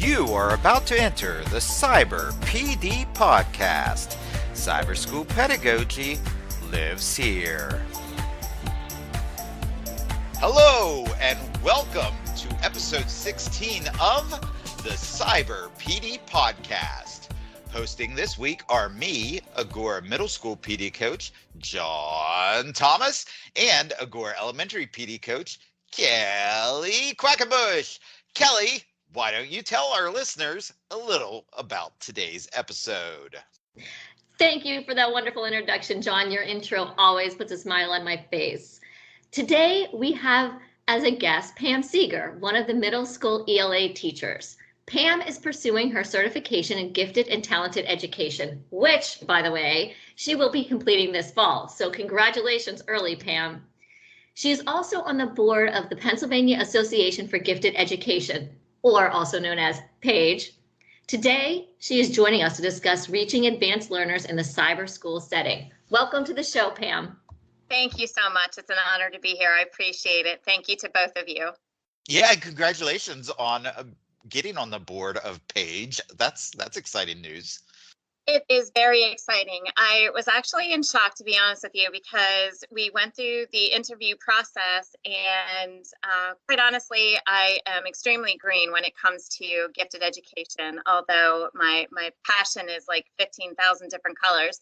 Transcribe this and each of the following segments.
You are about to enter the Cyber PD podcast. Cyber School Pedagogy lives here. Hello and welcome to episode 16 of the Cyber PD podcast. Hosting this week are me, Agora Middle School PD coach John Thomas, and Agora Elementary PD coach Kelly Quackenbush. Kelly, why don't you tell our listeners a little about today's episode? Thank you for that wonderful introduction, John. Your intro always puts a smile on my face. Today, we have as a guest Pam Sieger, one of the middle school ELA teachers. Pam is pursuing her certification in gifted and talented education, which, by the way, she will be completing this fall. So congratulations early, Pam. She is also on the board of the Pennsylvania Association for Gifted Education, or also known as PAGE. Today, she is joining us to discuss reaching advanced learners in the cyber school setting. Welcome to the show, Pam. Thank you so much. It's an honor to be here. I appreciate it. Thank you to both of you. Yeah, congratulations on getting on the board of PAGE. That's exciting news. It is very exciting. I was actually in shock, to be honest with you, because we went through the interview process and quite honestly, I am extremely green when it comes to gifted education, although my passion is like 15,000 different colors.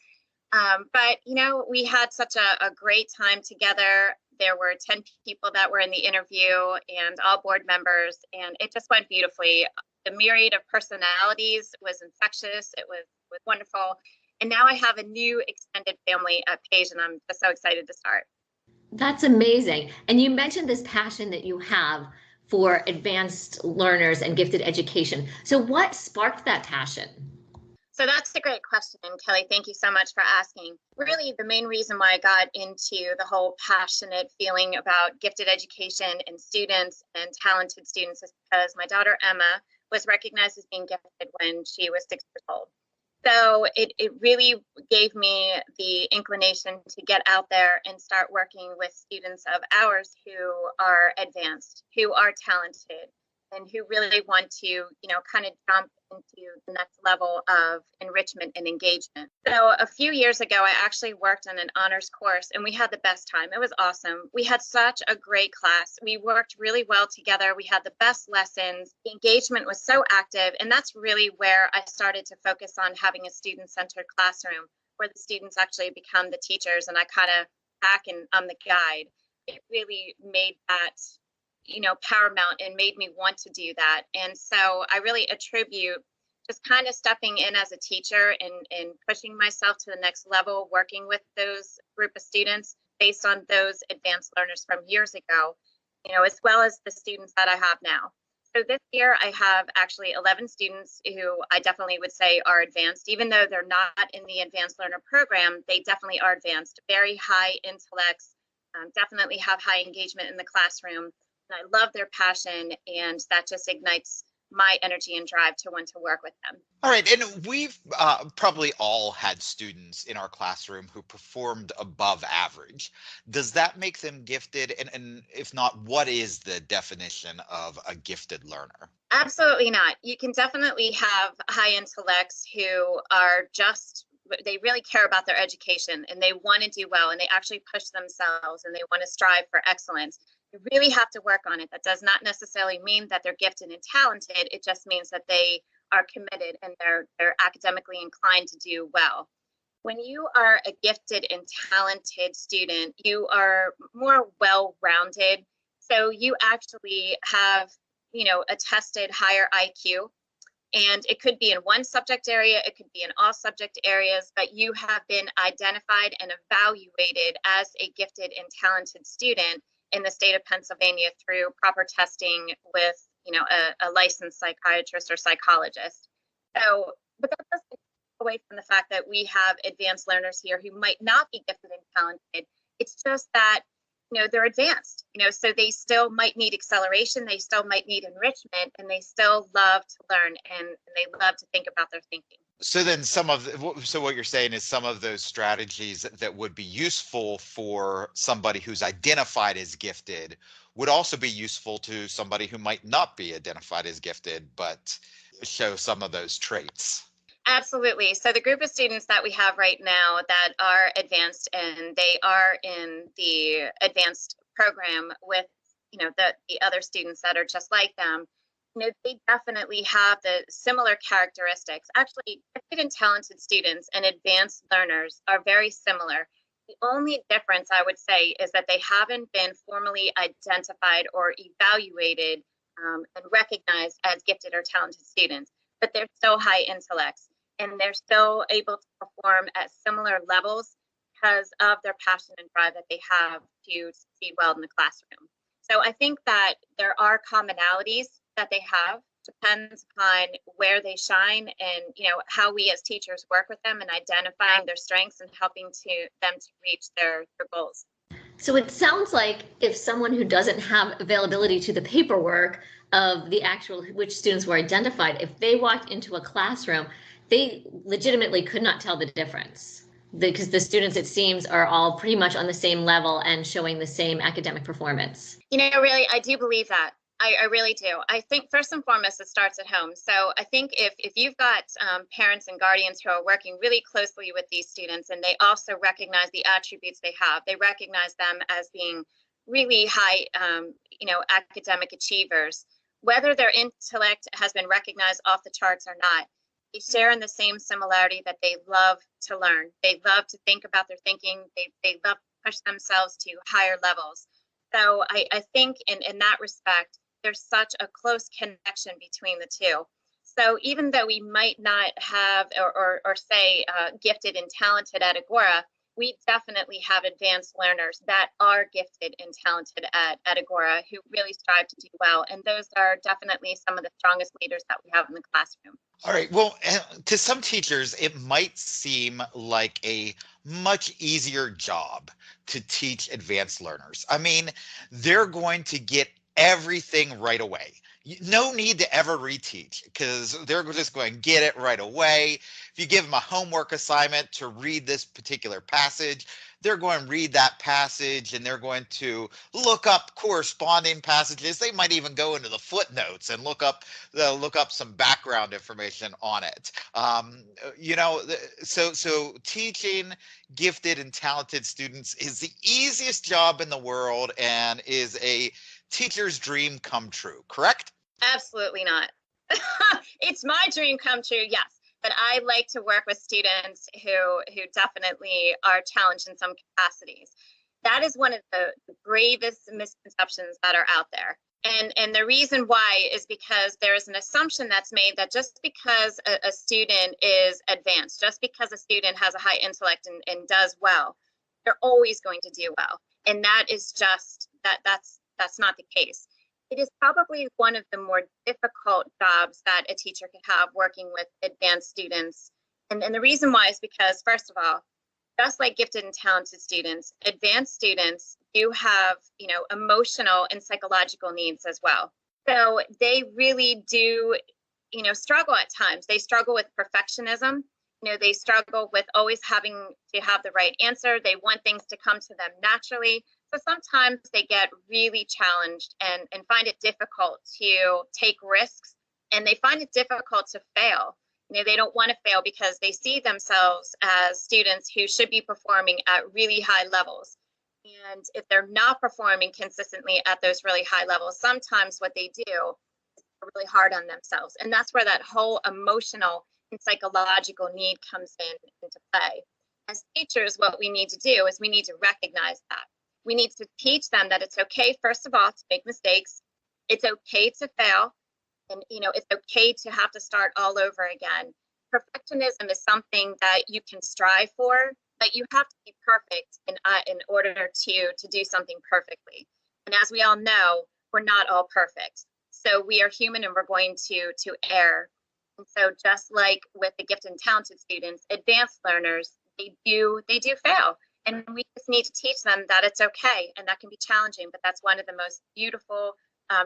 But, you know, we had such a great time together. There were 10 people that were in the interview and all board members, and it just went beautifully. The myriad of personalities was infectious. It was wonderful. And now I have a new extended family at PAGE, and I'm just so excited to start. That's amazing. And you mentioned this passion that you have for advanced learners and gifted education. So what sparked that passion? So that's a great question, Kelly. Thank you so much for asking. Really, the main reason why I got into the whole passionate feeling about gifted education and students and talented students is because my daughter Emma was recognized as being gifted when she was 6 years old. So it really gave me the inclination to get out there and start working with students of ours who are advanced, who are talented, and who really want to, you know, kind of jump into the next level of enrichment and engagement. So a few years ago, I actually worked on an honors course and we had the best time. It was awesome. We had such a great class. We worked really well together. We had the best lessons. The engagement was so active. And that's really where I started to focus on having a student-centered classroom where the students actually become the teachers and I kind of back and I'm the guide. It really made that, you know, paramount and made me want to do that. And so I really attribute just kind of stepping in as a teacher and pushing myself to the next level, working with those group of students based on those advanced learners from years ago, you know, as well as the students that I have now. So this year I have actually 11 students who I definitely would say are advanced, even though they're not in the advanced learner program, they definitely are advanced, very high intellects, definitely have high engagement in the classroom. I love their passion, and that just ignites my energy and drive to want to work with them. All right, and we've probably all had students in our classroom who performed above average. Does that make them gifted? And if not, what is the definition of a gifted learner? Absolutely not. You can definitely have high intellects who are just, they really care about their education and they want to do well and they actually push themselves and they want to strive for excellence. You really have to work on it. That does not necessarily mean that they're gifted and talented. It just means that they are committed and they're academically inclined to do well. When you are a gifted and talented student, you are more well-rounded. So you actually have, you know, a tested higher IQ. And it could be in one subject area, it could be in all subject areas, but you have been identified and evaluated as a gifted and talented student in the state of Pennsylvania through proper testing with, you know, a licensed psychiatrist or psychologist. So, but that doesn't take away from the fact that we have advanced learners here who might not be gifted and talented. It's just that, you know, they're advanced, you know, so they still might need acceleration, they still might need enrichment, and they still love to learn and they love to think about their thinking. So then so what you're saying is some of those strategies that would be useful for somebody who's identified as gifted would also be useful to somebody who might not be identified as gifted, but show some of those traits. Absolutely. So the group of students that we have right now that are advanced, and they are in the advanced program with, the other students that are just like them, they definitely have the similar characteristics. Actually, gifted and talented students and advanced learners are very similar. The only difference I would say is that they haven't been formally identified or evaluated and recognized as gifted or talented students, but they're still high intellects, and they're still able to perform at similar levels because of their passion and drive that they have to succeed well in the classroom. So I think that there are commonalities that they have. Depends upon where they shine, and how we as teachers work with them and identifying their strengths and helping them to reach their goals. So it sounds like if someone who doesn't have availability to the paperwork of the actual which students were identified, if they walked into a classroom, they legitimately could not tell the difference, because the students, it seems, are all pretty much on the same level and showing the same academic performance. Really, I do believe that. I really do. I think first and foremost, it starts at home. So I think if you've got parents and guardians who are working really closely with these students, and they also recognize the attributes they have, they recognize them as being really high, academic achievers, whether their intellect has been recognized off the charts or not, they share in the same similarity that they love to learn. They love to think about their thinking. They love to push themselves to higher levels. So I think in that respect, there's such a close connection between the two. So even though we might not have or say gifted and talented at Agora, we definitely have advanced learners that are gifted and talented at Agora who really strive to do well. And those are definitely some of the strongest leaders that we have in the classroom. All right. Well, to some teachers, it might seem like a much easier job to teach advanced learners. I mean, they're going to get everything right away. No need to ever reteach, because they're just going to get it right away. If you give them a homework assignment to read this particular passage, they're going to read that passage, and they're going to look up corresponding passages. They might even go into the footnotes and look up some background information on it. So teaching gifted and talented students is the easiest job in the world and is a teacher's dream come true, correct? Absolutely not. It's my dream come true, yes. But I like to work with students who definitely are challenged in some capacities. That is one of the gravest misconceptions that are out there. And the reason why is because there is an assumption that's made that just because a student is advanced, just because a student has a high intellect and does well, they're always going to do well. And that is just, that's not the case. It is probably one of the more difficult jobs that a teacher could have working with advanced students. And the reason why is because, first of all, just like gifted and talented students, advanced students do have, emotional and psychological needs as well. So they really do, struggle at times. They struggle with perfectionism. They struggle with always having to have the right answer. They want things to come to them naturally. So sometimes they get really challenged and find it difficult to take risks, and they find it difficult to fail. They don't want to fail because they see themselves as students who should be performing at really high levels. And if they're not performing consistently at those really high levels, sometimes what they do is really hard on themselves. And that's where that whole emotional and psychological need comes into play. As teachers, what we need to do is we need to recognize that. We need to teach them that it's okay, first of all, to make mistakes. It's okay to fail. And, it's okay to have to start all over again. Perfectionism is something that you can strive for, but you have to be perfect in order to do something perfectly. And as we all know, we're not all perfect. So we are human, and we're going to err. And so just like with the gifted and talented students, advanced learners, they do fail. And we just need to teach them that it's okay, and that can be challenging, but that's one of the most beautiful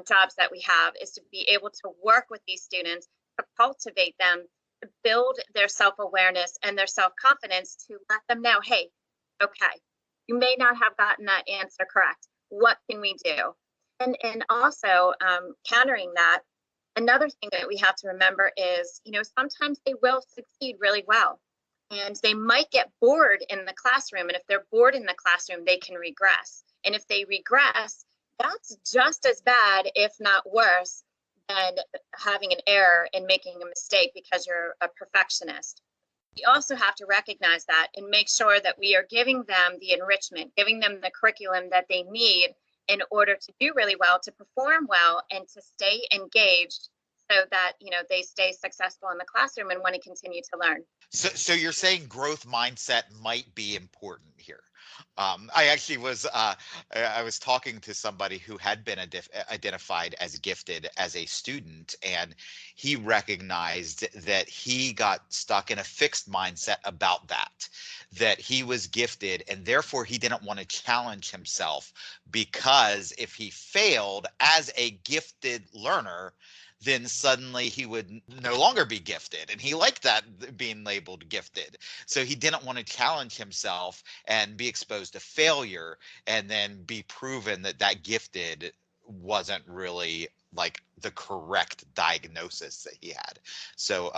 jobs that we have, is to be able to work with these students, to cultivate them, to build their self-awareness and their self-confidence, to let them know, hey, okay, you may not have gotten that answer correct. What can we do? And also countering that, another thing that we have to remember is, sometimes they will succeed really well and they might get bored in the classroom. And if they're bored in the classroom, they can regress. And if they regress, that's just as bad, if not worse, than having an error and making a mistake because you're a perfectionist. We also have to recognize that and make sure that we are giving them the enrichment, giving them the curriculum that they need in order to do really well, to perform well, and to stay engaged so that, they stay successful in the classroom and want to continue to learn. So you're saying growth mindset might be important here. I actually I was talking to somebody who had been identified as gifted as a student, and he recognized that he got stuck in a fixed mindset about that he was gifted, and therefore he didn't want to challenge himself, because if he failed as a gifted learner, then suddenly he would no longer be gifted. And he liked that, being labeled gifted. So he didn't want to challenge himself and be exposed to failure and then be proven that gifted wasn't really like the correct diagnosis that he had. So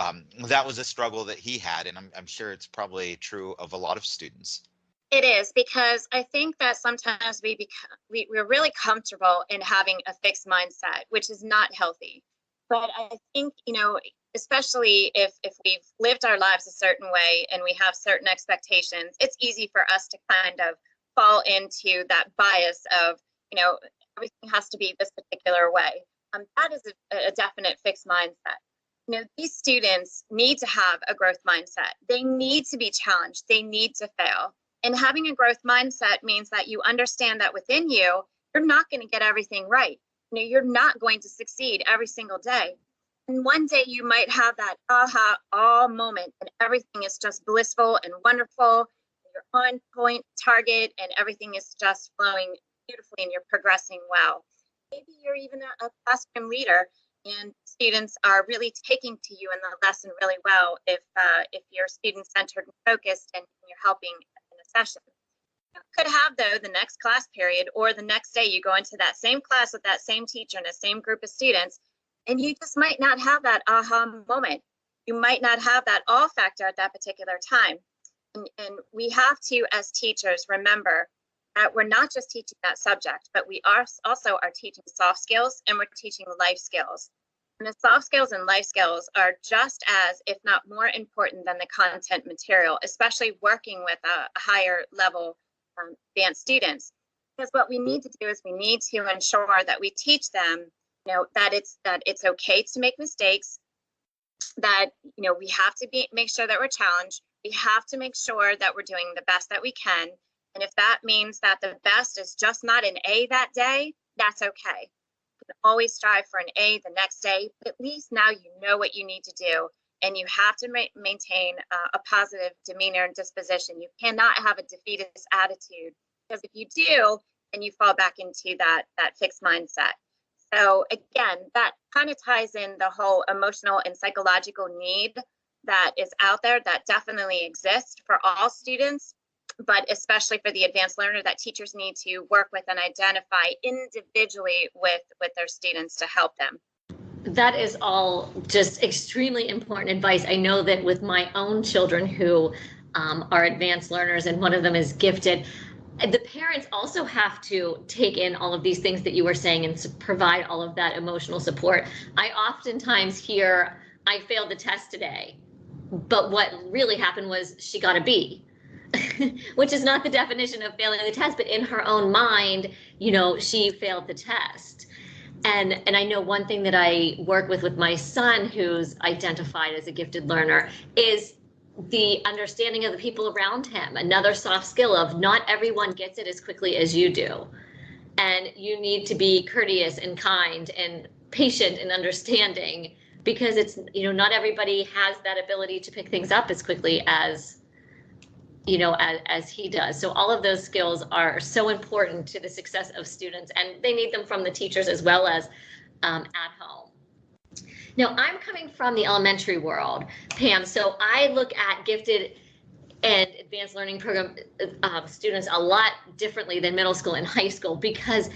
that was a struggle that he had. And I'm sure it's probably true of a lot of students. It is, because I think that sometimes we're really comfortable in having a fixed mindset, which is not healthy. But I think, especially if we've lived our lives a certain way and we have certain expectations, it's easy for us to kind of fall into that bias of, everything has to be this particular way. That is a definite fixed mindset. These students need to have a growth mindset. They need to be challenged. They need to fail. And having a growth mindset means that you understand that within you, you're not going to get everything right. You're not going to succeed every single day. And one day you might have that aha moment and everything is just blissful and wonderful. You're on point, target, and everything is just flowing beautifully and you're progressing well. Maybe you're even a classroom leader and students are really taking to you in the lesson really well if you're student-centered and focused and you're helping in a session. You could have, though, the next class period or the next day you go into that same class with that same teacher and the same group of students, and you just might not have that aha moment. You might not have that awe factor at that particular time. And we have to, as teachers, remember that we're not just teaching that subject, but we also are teaching soft skills and we're teaching life skills. And the soft skills and life skills are just as, if not more important than the content material, especially working with a higher level advanced students. Because what we need to do is we need to ensure that we teach them, that it's okay to make mistakes, that, we have to make sure that we're challenged. We have to make sure that we're doing the best that we can. And if that means that the best is just not an A that day, that's okay. You can always strive for an A the next day, but at least now you know what you need to do. And you have to maintain a positive demeanor and disposition. You cannot have a defeatist attitude, because if you do, then you fall back into that fixed mindset. So again, that kind of ties in the whole emotional and psychological need that is out there that definitely exists for all students, but especially for the advanced learner, that teachers need to work with and identify individually with their students to help them. That is all just extremely important advice. I know that with my own children who are advanced learners, and one of them is gifted, the parents also have to take in all of these things that you were saying and provide all of that emotional support. I oftentimes hear, I failed the test today, but what really happened was she got a B. Which is not the definition of failing the test, but in her own mind, she failed the test. And I know one thing that I work with my son, who's identified as a gifted learner, is the understanding of the people around him. Another soft skill of not everyone gets it as quickly as you do. And you need to be courteous and kind and patient and understanding, because it's, not everybody has that ability to pick things up as quickly as as he does. So all of those skills are so important to the success of students, and they need them from the teachers as well as at home. Now, I'm coming from the elementary world, Pam, so I look at gifted and advanced learning program students a lot differently than middle school and high school, because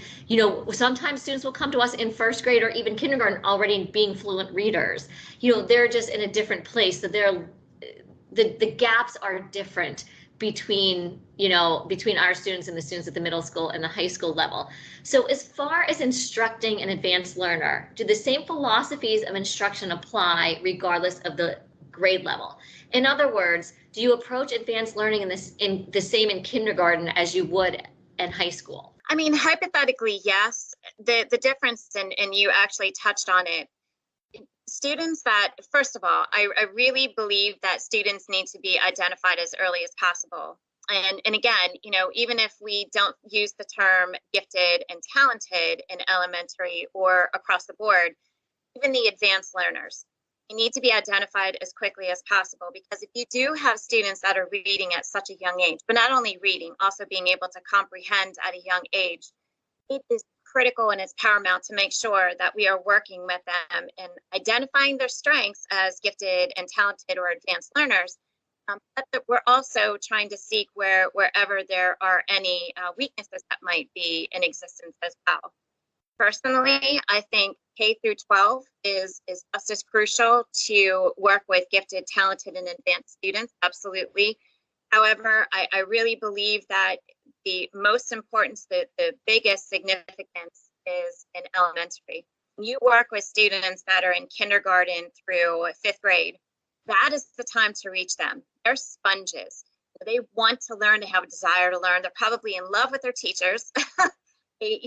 sometimes students will come to us in first grade or even kindergarten already being fluent readers. They're just in a different place, so the gaps are different between our students and the students at the middle school and the high school level. So as far as instructing an advanced learner, do the same philosophies of instruction apply regardless of the grade level? In other words, do you approach advanced learning in the same in kindergarten as you would in high school? I mean, hypothetically, yes. The difference, and you actually touched on it, students that, first of all, I really believe that students need to be identified as early as possible. And again, even if we don't use the term gifted and talented in elementary or across the board, even the advanced learners, you need to be identified as quickly as possible, because if you do have students that are reading at such a young age, but not only reading, also being able to comprehend at a young age, it is critical and it's paramount to make sure that we are working with them and identifying their strengths as gifted and talented or advanced learners, but that we're also trying to seek wherever there are any weaknesses that might be in existence as well. Personally, I think K through 12 is just as crucial to work with gifted, talented, and advanced students, absolutely. However, I really believe that the most importance, the biggest significance is in elementary. You work with students that are in kindergarten through 5th grade. That is the time to reach them. They're sponges. They want to learn, they have a desire to learn. They're probably in love with their teachers.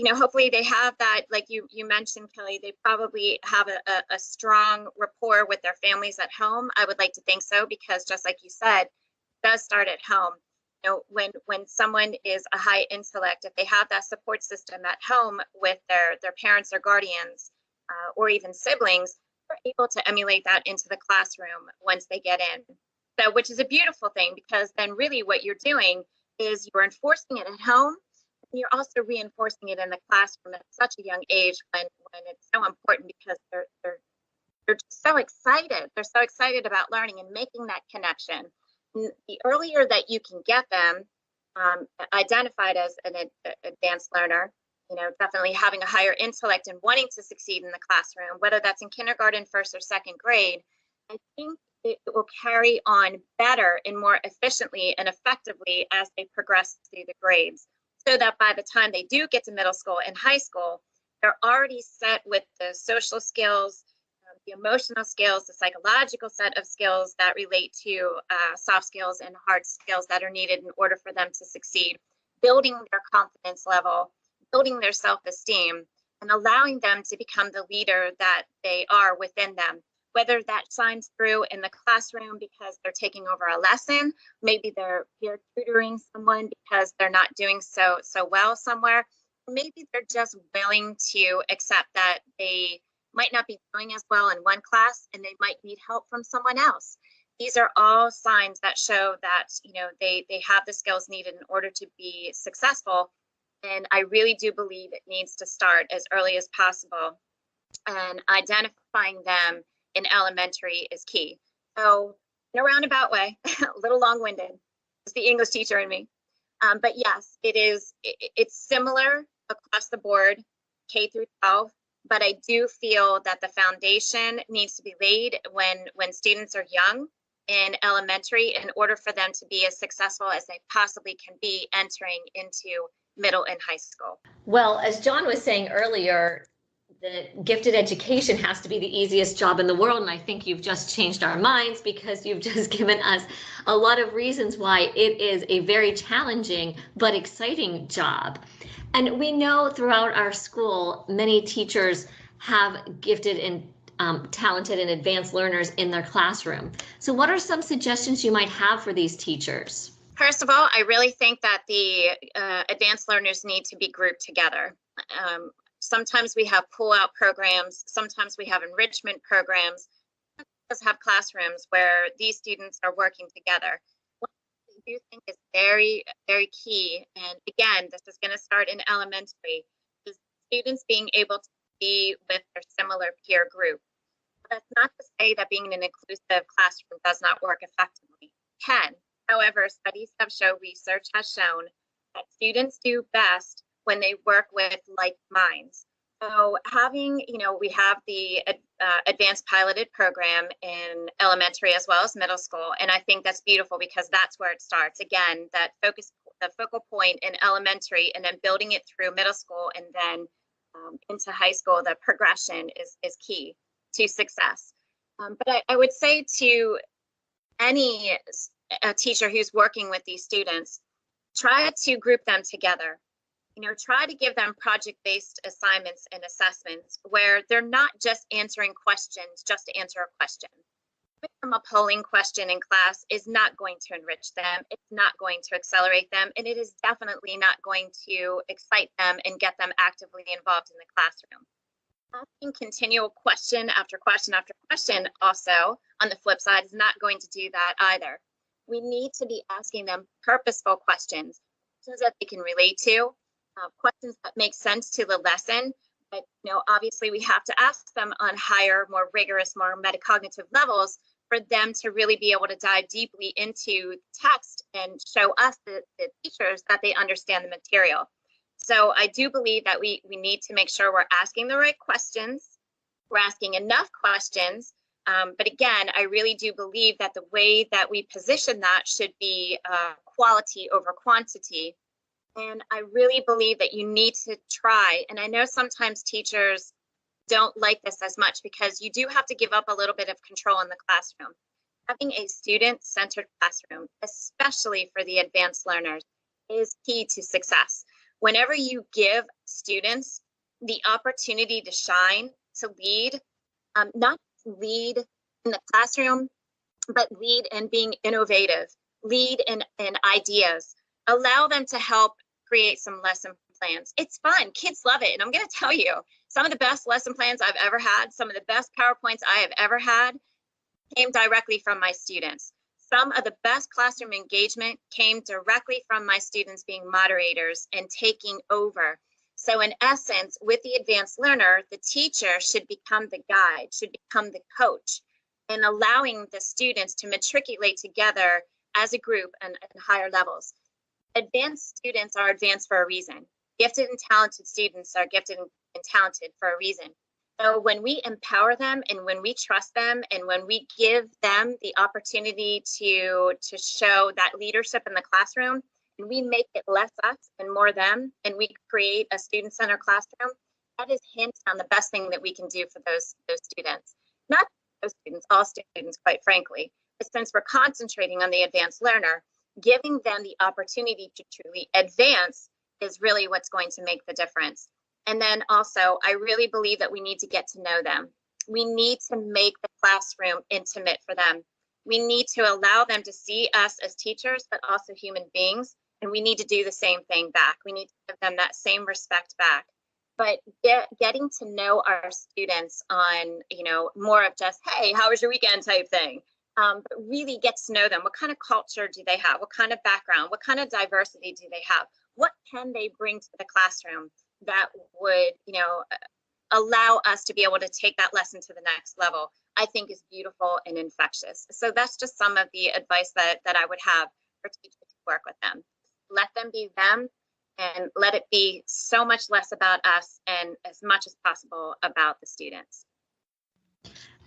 Hopefully they have that, like you mentioned, Kelly, they probably have a strong rapport with their families at home. I would like to think so, because just like you said, it does start at home. When someone is a high intellect, if they have that support system at home with their parents or guardians or even siblings, they're able to emulate that into the classroom once they get in. So, which is a beautiful thing, because then really what you're doing is you're enforcing it at home. You're also reinforcing it in the classroom at such a young age when it's so important, because they're just so excited. They're so excited about learning and making that connection. And the earlier that you can get them identified as an advanced learner, definitely having a higher intellect and wanting to succeed in the classroom, whether that's in kindergarten, 1st or 2nd grade, I think it will carry on better and more efficiently and effectively as they progress through the grades, so that by the time they do get to middle school and high school, they're already set with the social skills, the emotional skills, the psychological set of skills that relate to soft skills and hard skills that are needed in order for them to succeed, building their confidence level, building their self-esteem, and allowing them to become the leader that they are within them. Whether that shines through in the classroom because they're taking over a lesson, maybe they're peer tutoring someone because they're not doing so well somewhere, maybe they're just willing to accept that they might not be doing as well in one class and they might need help from someone else. These are all signs that show that they have the skills needed in order to be successful. And I really do believe it needs to start as early as possible, and identifying them in elementary is key. So in a roundabout way, a little long-winded, it's the English teacher in me. But yes, it's similar across the board, K through 12, but I do feel that the foundation needs to be laid when students are young in elementary in order for them to be as successful as they possibly can be entering into middle and high school. Well, as John was saying earlier, the gifted education has to be the easiest job in the world. And I think you've just changed our minds, because you've just given us a lot of reasons why it is a very challenging but exciting job. And we know throughout our school, many teachers have gifted and talented and advanced learners in their classroom. So what are some suggestions you might have for these teachers? First of all, I really think that the advanced learners need to be grouped together. Sometimes we have pull-out programs, sometimes we have enrichment programs. Let's have classrooms where these students are working together. What I do think is very, very key, and again, this is going to start in elementary, is students being able to be with their similar peer group. That's not to say that being in an inclusive classroom does not work effectively. It can, However, studies have shown, research has shown that students do best when they work with like minds. So having, we have the advanced piloted program in elementary as well as middle school. And I think that's beautiful because that's where it starts. Again, that the focal point in elementary and then building it through middle school and then into high school, the progression is key to success. But I would say to any teacher who's working with these students, try to group them together. Try to give them project-based assignments and assessments where they're not just answering questions just to answer a question. Giving them a polling question in class is not going to enrich them. It's not going to accelerate them, and it is definitely not going to excite them and get them actively involved in the classroom. Asking continual question after question after question also, on the flip side, is not going to do that either. We need to be asking them purposeful questions that they can relate to, questions that make sense to the lesson. But obviously we have to ask them on higher, more rigorous, more metacognitive levels for them to really be able to dive deeply into text and show us, the teachers, that they understand the material. So I do believe that we need to make sure we're asking the right questions, we're asking enough questions. But again, I really do believe that the way that we position that should be quality over quantity. And I really believe that you need to try, and I know sometimes teachers don't like this as much because you do have to give up a little bit of control in the classroom. Having a student-centered classroom, especially for the advanced learners, is key to success. Whenever you give students the opportunity to shine, to lead, not lead in the classroom, but lead in being innovative, lead in ideas, allow them to help create some lesson plans. It's fun. Kids love it. And I'm going to tell you, some of the best lesson plans I've ever had, some of the best PowerPoints I have ever had came directly from my students. Some of the best classroom engagement came directly from my students being moderators and taking over. So in essence, with the advanced learner, the teacher should become the guide, should become the coach, and allowing the students to matriculate together as a group and at higher levels. Advanced students are advanced for a reason. Gifted and talented students are gifted and talented for a reason. So when we empower them and when we trust them and when we give them the opportunity to show that leadership in the classroom, and we make it less us and more them, and we create a student-centered classroom, that is hands down the best thing that we can do for those students. Not those students, all students, quite frankly. But since we're concentrating on the advanced learner, giving them the opportunity to truly advance is really what's going to make the difference. And then also, I really believe that we need to get to know them. We need to make the classroom intimate for them. We need to allow them to see us as teachers, but also human beings. And we need to do the same thing back. We need to give them that same respect back. But getting to know our students on, more of just, hey, how was your weekend type thing. But really get to know them. What kind of culture do they have? What kind of background? What kind of diversity do they have? What can they bring to the classroom that would, allow us to be able to take that lesson to the next level? I think is beautiful and infectious. So that's just some of the advice that I would have for teachers to work with them. Let them be them and let it be so much less about us and as much as possible about the students.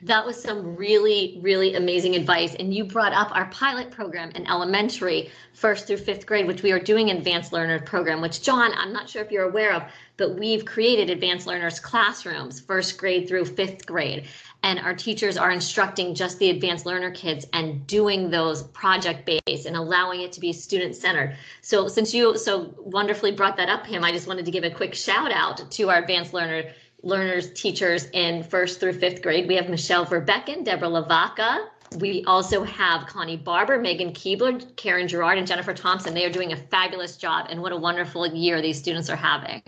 That was some really, really amazing advice. And you brought up our pilot program in elementary, 1st through 5th grade, which we are doing advanced learner program, which John, I'm not sure if you're aware of, but we've created advanced learners classrooms, 1st grade through 5th grade. And our teachers are instructing just the advanced learner kids and doing those project based and allowing it to be student centered. So since you so wonderfully brought that up, Pam, I just wanted to give a quick shout out to our advanced learners teachers in 1st through 5th grade. We have Michelle Verbecken, Deborah Lavaca. We also have Connie Barber, Megan Keebler, Karen Gerard, and Jennifer Thompson. They are doing a fabulous job, and what a wonderful year these students are having.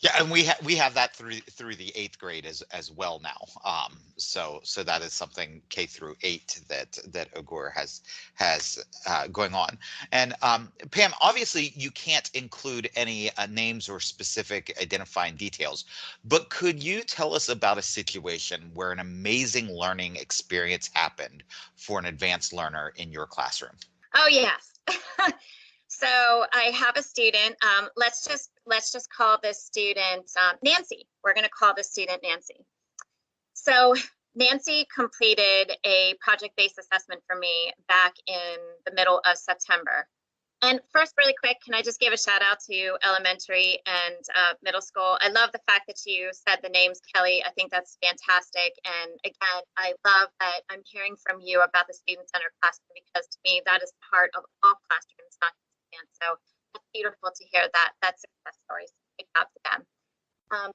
Yeah, and we have that through the eighth grade as well now. So that is something K through 8 that Agora has going on. And Pam, obviously you can't include any names or specific identifying details, but could you tell us about a situation where an amazing learning experience happened for an advanced learner in your classroom? Oh, yes. So I have a student. Let's just call this student Nancy. We're going to call this student Nancy. So Nancy completed a project-based assessment for me back in the middle of September. And first, really quick, can I just give a shout out to elementary and middle school? I love the fact that you said the names, Kelly. I think that's fantastic. And again, I love that I'm hearing from you about the Student Center classroom, because to me, that is the heart of all classrooms, not just dance. So it's beautiful to hear that success story. So good job to them.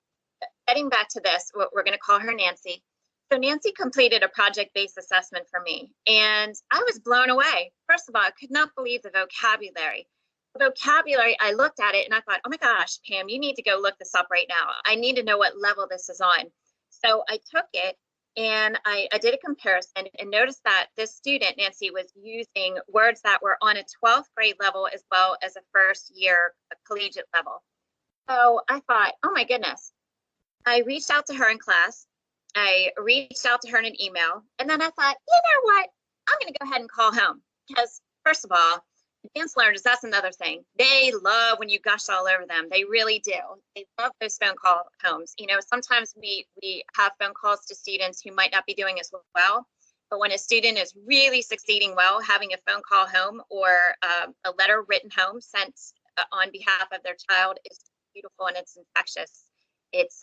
Getting back to this, we're going to call her Nancy. So Nancy completed a project-based assessment for me, and I was blown away. First of all, I could not believe the vocabulary. The vocabulary, I looked at it and I thought, oh my gosh, Pam, you need to go look this up right now. I need to know what level this is on. So I took it and I did a comparison and noticed that this student, Nancy, was using words that were on a 12th grade level as well as a first year collegiate level. So I thought, oh my goodness. I reached out to her in class. I reached out to her in an email, and then I thought, you know what? I'm going to go ahead and call home, because first of all, advanced learners, that's another thing. They love when you gush all over them. They really do. They love those phone call homes. You know, sometimes we have phone calls to students who might not be doing as well, but when a student is really succeeding well, having a phone call home or a letter written home sent on behalf of their child is beautiful, and it's infectious. It's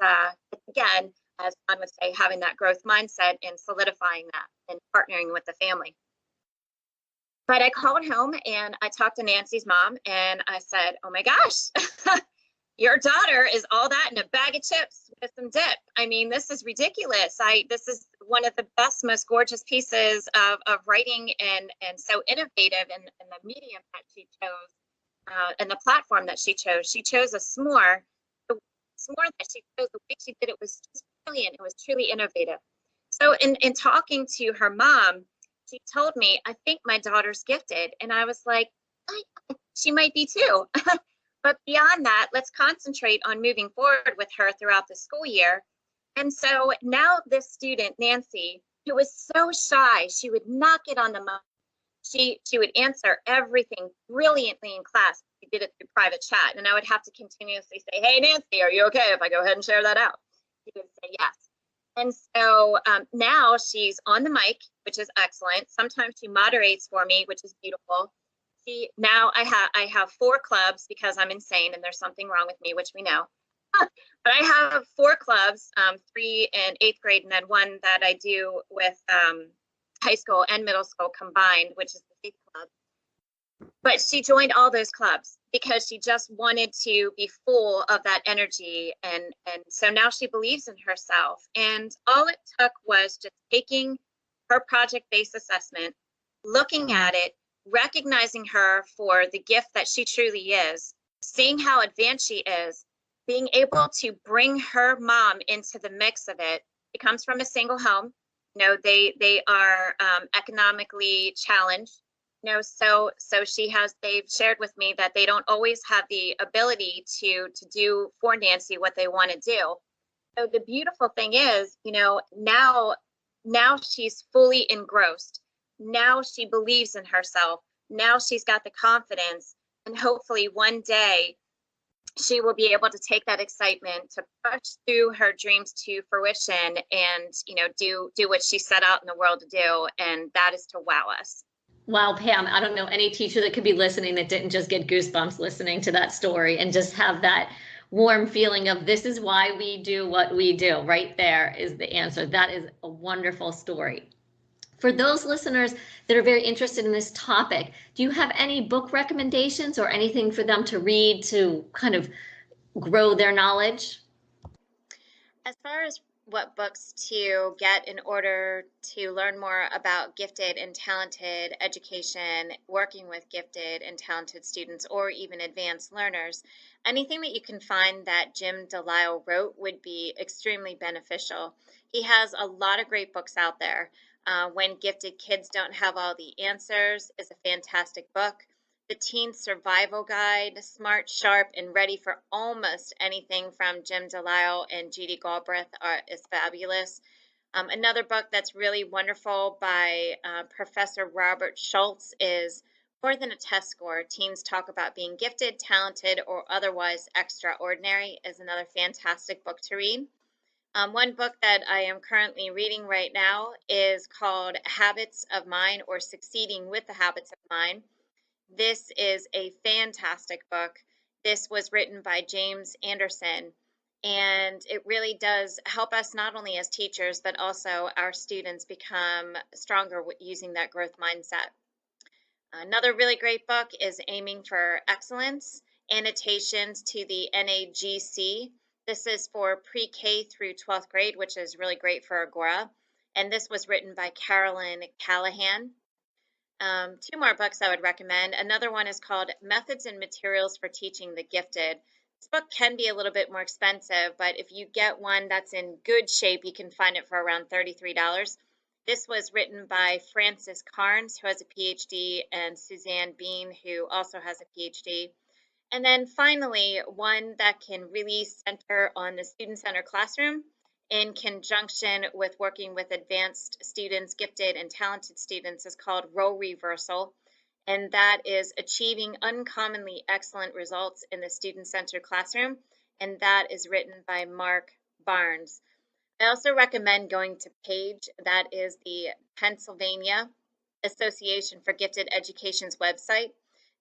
again, as John would say, having that growth mindset and solidifying that and partnering with the family. But I called home and I talked to Nancy's mom and I said, oh my gosh, your daughter is all that in a bag of chips with some dip. I mean, this is ridiculous. This is one of the best, most gorgeous pieces of writing, and so innovative in the medium that she chose and the platform that she chose. She chose a s'more. The s'more that she chose, the way she did it was just brilliant. It was truly innovative. So in talking to her mom, she told me, I think my daughter's gifted. And I was like, she might be too. But beyond that, let's concentrate on moving forward with her throughout the school year. And so now this student, Nancy, who was so shy, she would not get on the mic. She would answer everything brilliantly in class. We did it through private chat, and I would have to continuously say, hey, Nancy, are you okay if I go ahead and share that out? She would say yes. And so now she's on the mic, which is excellent. Sometimes she moderates for me, which is beautiful. Now I have 4 clubs, because I'm insane and there's something wrong with me, which we know. But I have 4 clubs, 3 in 8th grade, and then 1 that I do with high school and middle school combined, which is the 8th club. But she joined all those clubs because she just wanted to be full of that energy. And so now she believes in herself. And all it took was just taking her project-based assessment, looking at it, recognizing her for the gift that she truly is, seeing how advanced she is, being able to bring her mom into the mix of it. It comes from a single home. You know, they are economically challenged. You know, so they've shared with me that they don't always have the ability to do for Nancy what they want to do. So the beautiful thing is, you know, now she's fully engrossed. Now she believes in herself. Now she's got the confidence, and hopefully one day she will be able to take that excitement to push through her dreams to fruition and, you know, do what she set out in the world to do. And that is to wow us. Wow, Pam, I don't know any teacher that could be listening that didn't just get goosebumps listening to that story and just have that warm feeling of this is why we do what we do. Right there is the answer. That is a wonderful story. For those listeners that are very interested in this topic, do you have any book recommendations or anything for them to read to kind of grow their knowledge? As far as what books to get in order to learn more about gifted and talented education, working with gifted and talented students, or even advanced learners, anything that you can find that Jim Delisle wrote would be extremely beneficial. He has a lot of great books out there. When Gifted Kids Don't Have All the Answers is a fantastic book. The Teen Survival Guide, Smart, Sharp, and Ready for Almost Anything from Jim Delisle and G.D. Galbraith is fabulous. Another book that's really wonderful by Professor Robert Schultz is More Than a Test Score. Teens Talk About Being Gifted, Talented, or Otherwise Extraordinary is another fantastic book to read. One book that I am currently reading right now is called Habits of Mind, or Succeeding with the Habits of Mind. This is a fantastic book. This was written by James Anderson, and it really does help us not only as teachers, but also our students become stronger with using that growth mindset. Another really great book is Aiming for Excellence, Annotations to the NAGC. This is for pre-K through 12th grade, which is really great for Agora. And this was written by Carolyn Callahan. Two more books I would recommend. Another one is called Methods and Materials for Teaching the Gifted. This book can be a little bit more expensive, but if you get one that's in good shape, you can find it for around $33. This was written by Frances Carnes, who has a PhD, and Suzanne Bean, who also has a PhD. And then finally, one that can really center on the student-centered classroom in conjunction with working with advanced students, gifted and talented students, is called Role Reversal. And that is Achieving Uncommonly Excellent Results in the Student-Centered Classroom. And that is written by Mark Barnes. I also recommend going to PAGE. That is the Pennsylvania Association for Gifted Education's website.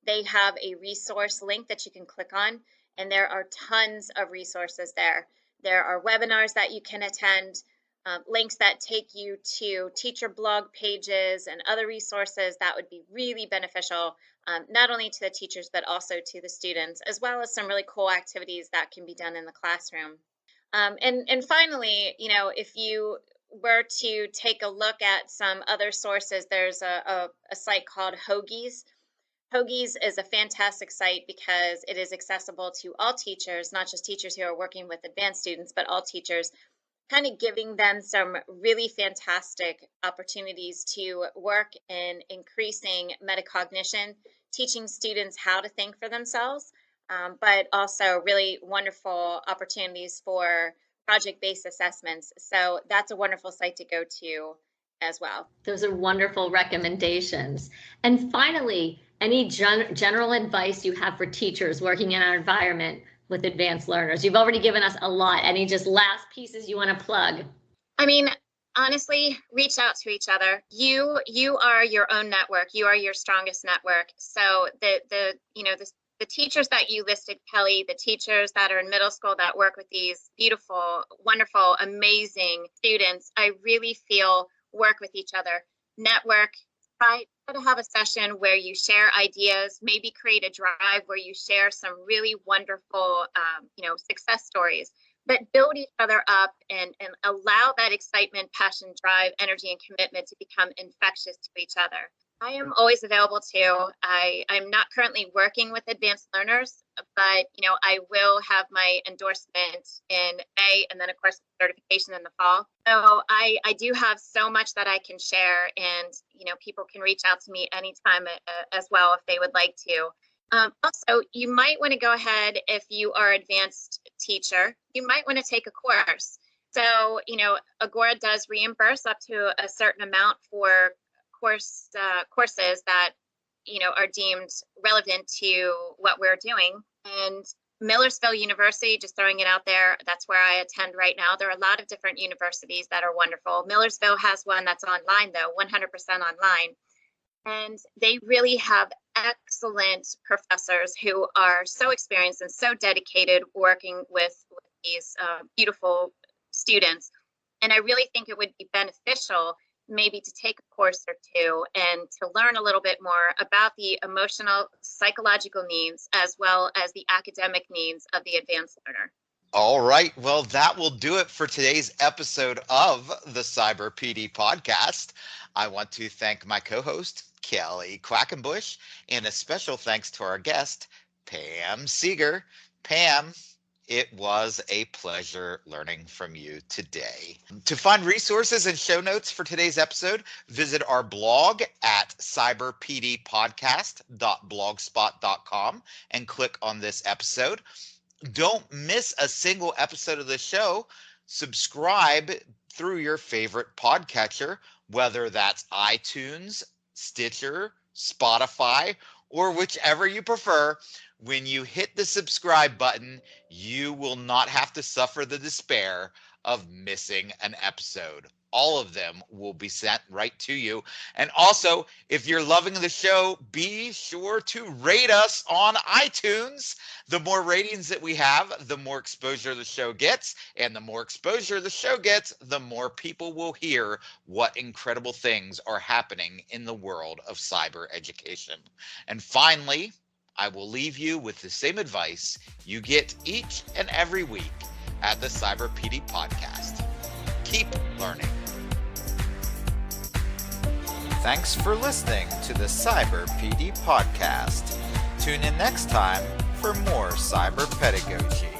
They have a resource link that you can click on, and there are tons of resources there. There are webinars that you can attend, links that take you to teacher blog pages and other resources that would be really beneficial, not only to the teachers, but also to the students, as well as some really cool activities that can be done in the classroom. And finally, if you were to take a look at some other sources, there's a site called Hoagie's. Hoagie's is a fantastic site because it is accessible to all teachers, not just teachers who are working with advanced students, but all teachers, kind of giving them some really fantastic opportunities to work in increasing metacognition, teaching students how to think for themselves, but also really wonderful opportunities for project-based assessments. So that's a wonderful site to go to as well. Those are wonderful recommendations. And finally, any general advice you have for teachers working in our environment with advanced learners? You've already given us a lot. Any just last pieces you want to plug? I mean, honestly, reach out to each other. You are your own network. You are your strongest network. So the teachers that you listed, Kelly, the teachers that are in middle school that work with these beautiful, wonderful, amazing students, I really feel work with each other, network. Try to have a session where you share ideas, maybe create a drive where you share some really wonderful, success stories, but build each other up and allow that excitement, passion, drive, energy, and commitment to become infectious to each other. I am always available too. I'm not currently working with advanced learners, but I will have my endorsement in May, and then of course certification in the fall. So I do have so much that I can share, and people can reach out to me anytime as well if they would like to. Also, you might want to go ahead, if you are an advanced teacher, you might want to take a course. So Agora does reimburse up to a certain amount for courses that are deemed relevant to what we're doing. And Millersville University, just throwing it out there, that's where I attend right now. There are a lot of different universities that are wonderful. Millersville has one that's online though, 100% online. And they really have excellent professors who are so experienced and so dedicated working with these beautiful students. And I really think it would be beneficial maybe to take a course or two and to learn a little bit more about the emotional, psychological needs, as well as the academic needs of the advanced learner. All right. Well, that will do it for today's episode of the Cyber PD podcast. I want to thank my co-host, Kelly Quackenbush, and a special thanks to our guest, Pam Sieger. Pam, it was a pleasure learning from you today. To find resources and show notes for today's episode, visit our blog at cyberpdpodcast.blogspot.com and click on this episode. Don't miss a single episode of the show. Subscribe through your favorite podcatcher, whether that's iTunes, Stitcher, Spotify, or whichever you prefer. When you hit the subscribe button, you will not have to suffer the despair of missing an episode. All of them will be sent right to you. And also, if you're loving the show, be sure to rate us on iTunes. The more ratings that we have, the more exposure the show gets. And the more exposure the show gets, the more people will hear what incredible things are happening in the world of cyber education. And finally, I will leave you with the same advice you get each and every week at the Cyber PD Podcast. Keep learning. Thanks for listening to the Cyber PD Podcast. Tune in next time for more cyber pedagogy.